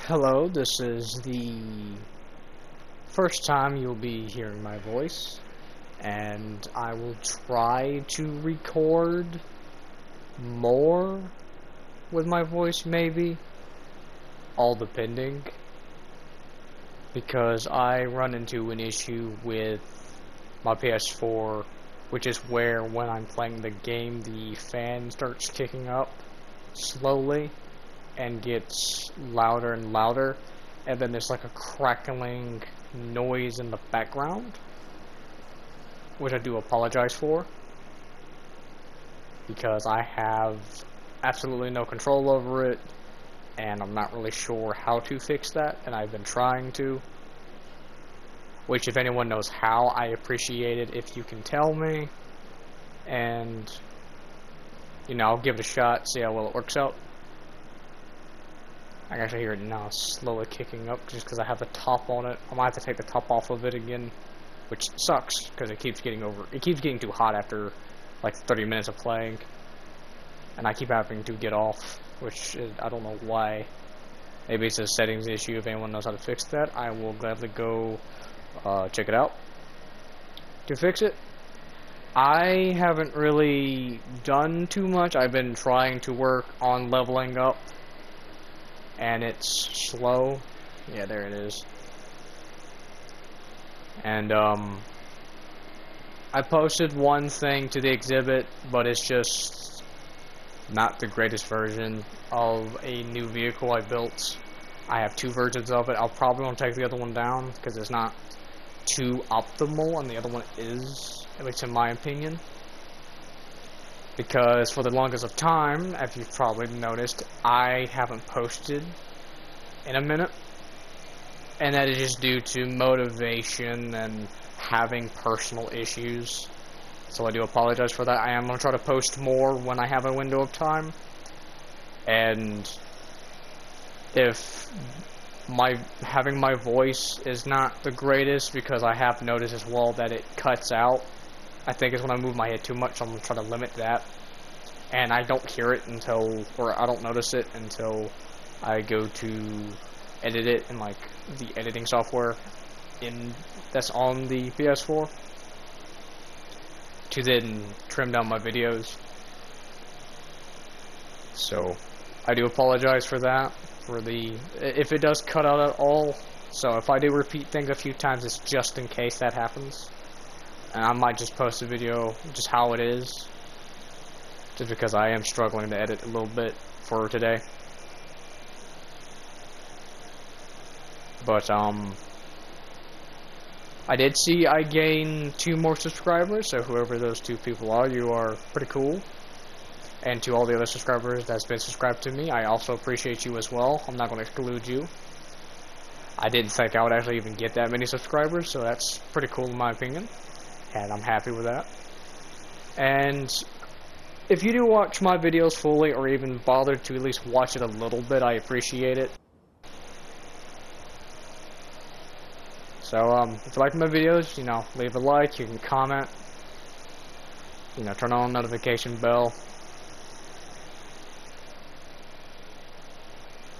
Hello, this is the first time you'll be hearing my voice, and I will try to record more with my voice, maybe, all depending, because I run into an issue with my PS4, which is where when I'm playing the game, the fan starts kicking up slowly and gets louder and louder, and then there's like a crackling noise in the background, which I do apologize for, because I have absolutely no control over it, and I'm not really sure how to fix that, and I've been trying to, which if anyone knows how, I appreciate it if you can tell me, and, you know, I'll give it a shot, see how well it works out. I can actually hear it now slowly kicking up just because I have the top on it. I might have to take the top off of it again, which sucks because it keeps getting too hot after like 30 minutes of playing, and I keep having to get off, which is, I don't know why. Maybe it's a settings issue. If anyone knows how to fix that, I will gladly go check it out to fix it. I haven't really done too much. I've been trying to work on leveling up, and it's slow. Yeah, there it is. And I posted one thing to the exhibit, but it's just not the greatest version of a new vehicle I built. I have two versions of it. I'll probably want to take the other one down because it's not too optimal, and the other one is, at least in my opinion. Because for the longest of time, as you've probably noticed, I haven't posted in a minute. And that is just due to motivation and having personal issues. So I do apologize for that. I am going to try to post more when I have a window of time. And if having my voice is not the greatest, because I have noticed as well that it cuts out, I think it's when I move my head too much, so I'm going to try to limit that. And I don't hear it or I don't notice it until I go to edit it in like the editing software that's on the PS4 to then trim down my videos. So I do apologize for that, if it does cut out at all. So if I do repeat things a few times, it's just in case that happens. And I might just post a video just how it is, just because I am struggling to edit a little bit for today. But I did see I gained 2 more subscribers, so whoever those 2 people are, you are pretty cool. And to all the other subscribers that's been subscribed to me, I also appreciate you as well. I'm not going to exclude you. I didn't think I would actually even get that many subscribers, so that's pretty cool in my opinion, and I'm happy with that. And if you do watch my videos fully, or even bother to at least watch it a little bit, I appreciate it. So, if you like my videos, you know, leave a like, you can comment, you know, turn on the notification bell.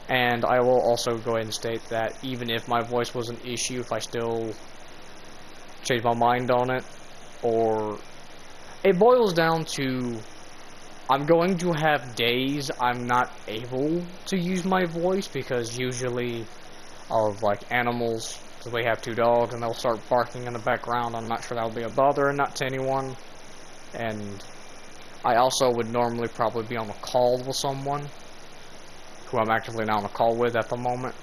And I will also go ahead and state that even if my voice was an issue, if I still change my mind on it, or it boils down to, I'm going to have days I'm not able to use my voice, because usually of like animals, so we have 2 dogs and they'll start barking in the background. I'm not sure that'll be a bother or not to anyone. And I also would normally probably be on a call with someone who I'm actively not on a call with at the moment.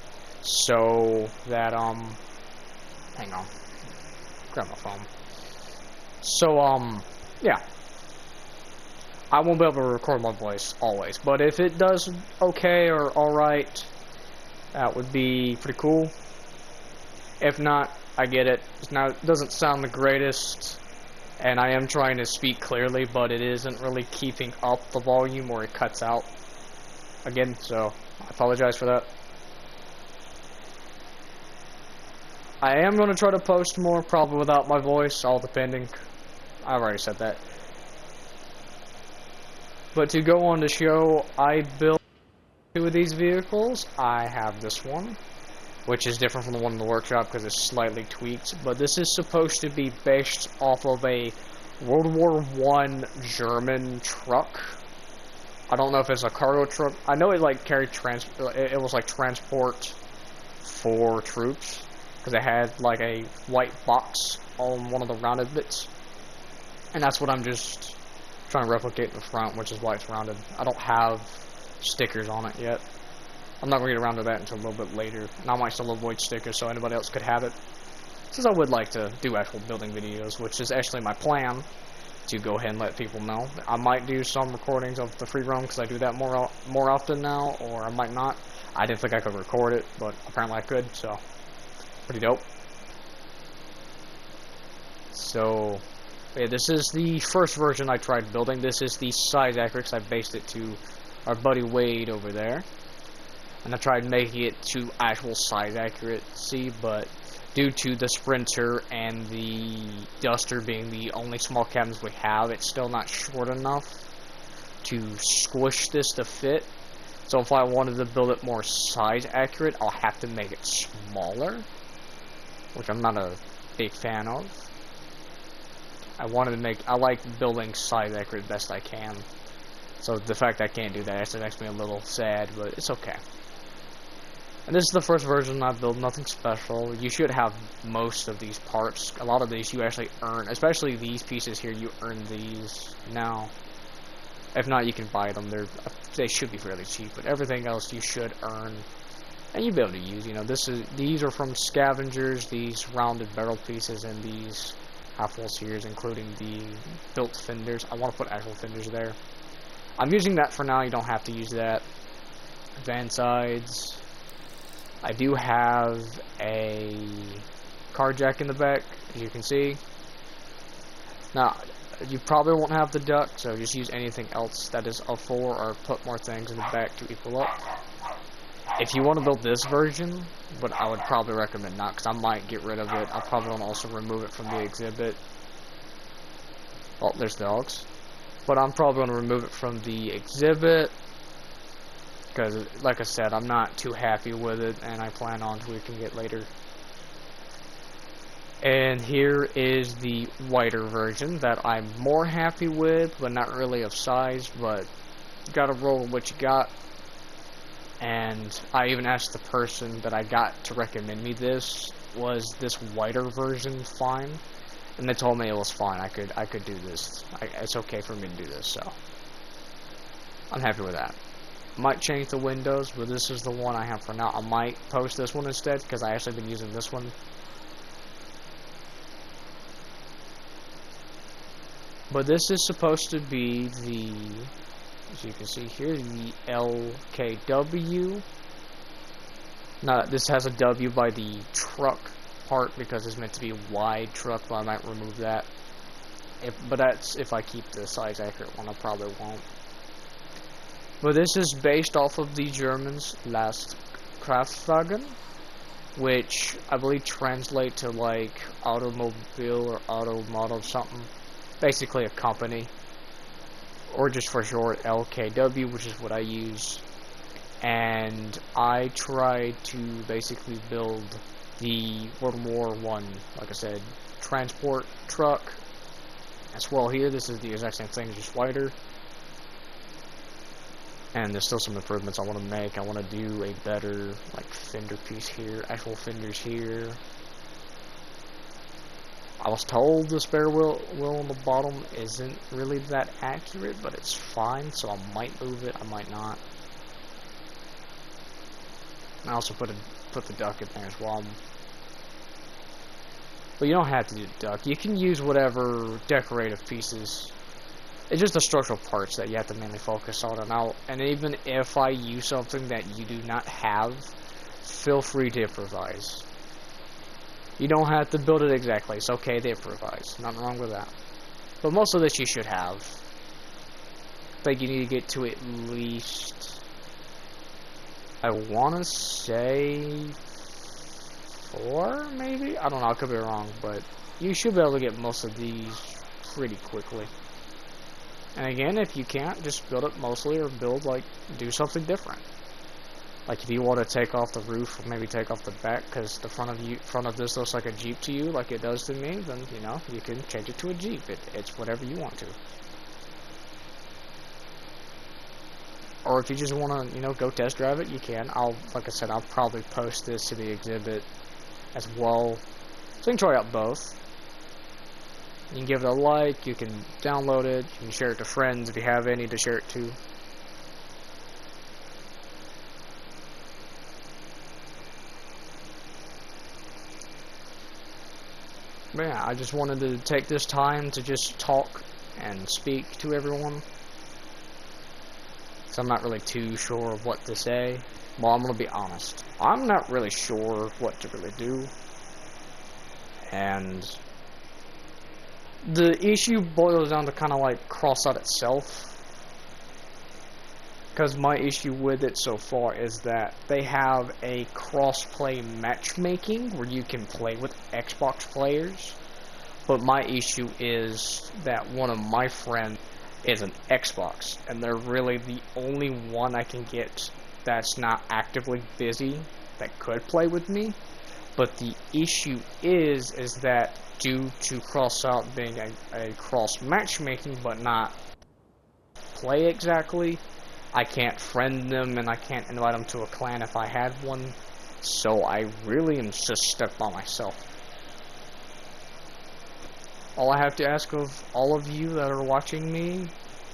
So that hang on, grab my phone. So yeah, I won't be able to record my voice always, but if it does okay or alright, that would be pretty cool. If not, I get it. It doesn't sound the greatest, and I am trying to speak clearly, but it isn't really keeping up the volume, or it cuts out again, so I apologize for that. I am going to try to post more, probably without my voice, all depending. I've already said that. But to go on the show, I built Two of these vehicles, I have this one, which is different from the one in the workshop because it's slightly tweaked, but this is supposed to be based off of a World War I German truck. I don't know if it's a cargo truck. I know it like carried it was like transport for troops because it had like a white box on one of the rounded bits, and that's what I'm just trying to replicate in the front, which is why it's rounded. I don't have stickers on it yet. I'm not going to get around to that until a little bit later, and I might still avoid stickers so anybody else could have it, since I would like to do actual building videos, which is actually my plan, to go ahead and let people know. I might do some recordings of the free roam, because I do that more often now, or I might not. I didn't think I could record it, but apparently I could, so pretty dope. So, yeah, this is the first version I tried building. This is the size accurate, because I based it to our buddy Wade over there. And I tried making it to actual size accuracy, but due to the Sprinter and the Duster being the only small cabins we have, it's still not short enough to squish this to fit. So if I wanted to build it more size accurate, I'll have to make it smaller, which I'm not a big fan of. I like building size accurate best I can. So the fact that I can't do that actually makes me a little sad, but it's okay. And this is the first version I've built, nothing special. You should have most of these parts. A lot of these you actually earn, especially these pieces here, you earn these now. If not, you can buy them. They should be fairly cheap, but everything else you should earn. And you'll be able to use, you know, these are from scavengers, these rounded barrel pieces, and these half-full sears, including the built fenders. I want to put actual fenders there. I'm using that for now, you don't have to use that. Van sides. I do have a car jack in the back, as you can see. Now, you probably won't have the duck, so just use anything else that is a 4 or put more things in the back to equal up. If you want to build this version, but I would probably recommend not, because I might get rid of it. I'll probably want to also remove it from the exhibit. Oh, there's dogs. But I'm probably going to remove it from the exhibit, because, like I said, I'm not too happy with it, and I plan on tweaking it later. And here is the whiter version that I'm more happy with, but not really of size, but you gotta roll with what you got. And I even asked the person that I got to recommend me this, was this whiter version fine? And they told me it was fine, I could do this. It's okay for me to do this, so I'm happy with that. Might change the windows, but this is the one I have for now. I might post this one instead, because I actually been using this one. But this is supposed to be the, as you can see here, the LKW. Now, this has a W by the truck part, because it's meant to be a wide truck, but I might remove that. But that's if I keep the size accurate one, I probably won't. But this is based off of the Germans' last Kraftwagen, which I believe translate to like automobile or auto model something. Basically a company, or just for short LKW, which is what I use. And I tried to basically build the World War I, like I said, transport truck as well. Here, this is the exact same thing, just wider. And there's still some improvements I want to make. I want to do a better, like, fender piece here, actual fenders here. I was told the spare wheel on the bottom isn't really that accurate, but it's fine, so I might move it, I might not. And I also put the duck in there as well. But you don't have to do the duck. You can use whatever decorative pieces. It's just the structural parts that you have to mainly focus on. And even if I use something that you do not have, feel free to improvise. You don't have to build it exactly. It's okay to improvise. Nothing wrong with that. But most of this you should have. I think you need to get to at least, I want to say 4, maybe? I don't know. I could be wrong. But you should be able to get most of these pretty quickly. And again, if you can't, just build it mostly, or do something different. Like if you want to take off the roof or maybe take off the back because the front of this looks like a Jeep to you, like it does to me, then you know you can change it to a Jeep. It's whatever you want to. Or if you just want to, you know, go test drive it, you can. Like I said, I'll probably post this to the exhibit as well. So you can try out both. You can give it a like, you can download it, you can share it to friends if you have any to share it to. But yeah, I just wanted to take this time to just talk and speak to everyone. So I'm not really too sure of what to say. Well, I'm going to be honest. I'm not really sure what to really do. And the issue boils down to kind of like Crossout itself. Because my issue with it so far is that they have a cross-play matchmaking where you can play with Xbox players. But my issue is that one of my friends is an Xbox, and they're really the only one I can get that's not actively busy that could play with me. But the issue is that due to Crossout being a cross matchmaking but not play exactly, I can't friend them and I can't invite them to a clan if I had one, so I really am just stuck by myself. All I have to ask of all of you that are watching me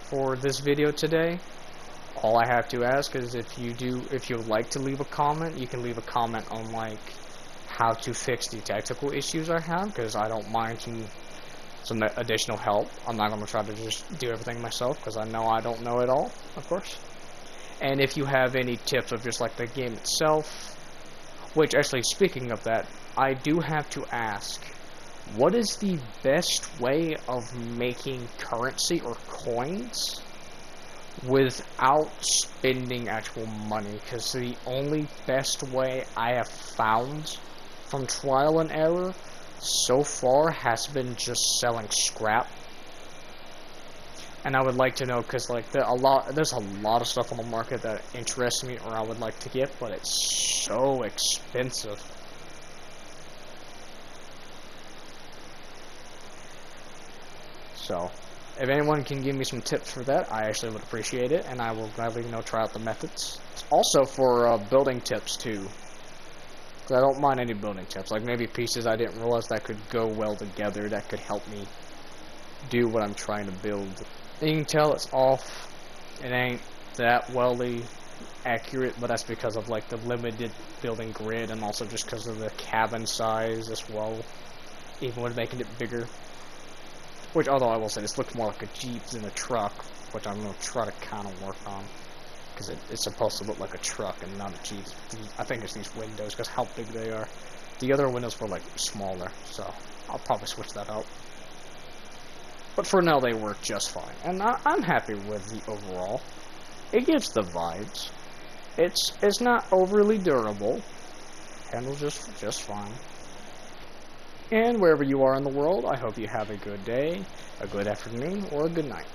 for this video today, all I have to ask is if you would like to leave a comment, you can leave a comment on like how to fix the technical issues I have, because I don't mind some additional help. I'm not going to try to just do everything myself, because I know I don't know it all, of course. And if you have any tips of just like the game itself, which actually speaking of that, I do have to ask, what is the best way of making currency or coins without spending actual money? Because the only best way I have found from trial and error so far has been just selling scrap. And I would like to know, because like there's a lot of stuff on the market that interests me or I would like to get, but it's so expensive. So, if anyone can give me some tips for that, I actually would appreciate it, and I will gladly, you know, try out the methods. Also for building tips too, because I don't mind any building tips, like maybe pieces I didn't realize that could go well together, that could help me do what I'm trying to build. You can tell it's off. It ain't that wellly accurate, but that's because of like the limited building grid, and also just because of the cabin size as well, even when making it bigger. Which, although I will say, this looks more like a Jeep than a truck, which I'm going to try to kind of work on. Because it's supposed to look like a truck and not a Jeep. I think it's these windows, because how big they are. The other windows were, like, smaller, so I'll probably switch that out. But for now, they work just fine. And I'm happy with the overall. It gives the vibes. It's not overly durable. Handles just fine. And wherever you are in the world, I hope you have a good day, a good afternoon, or a good night.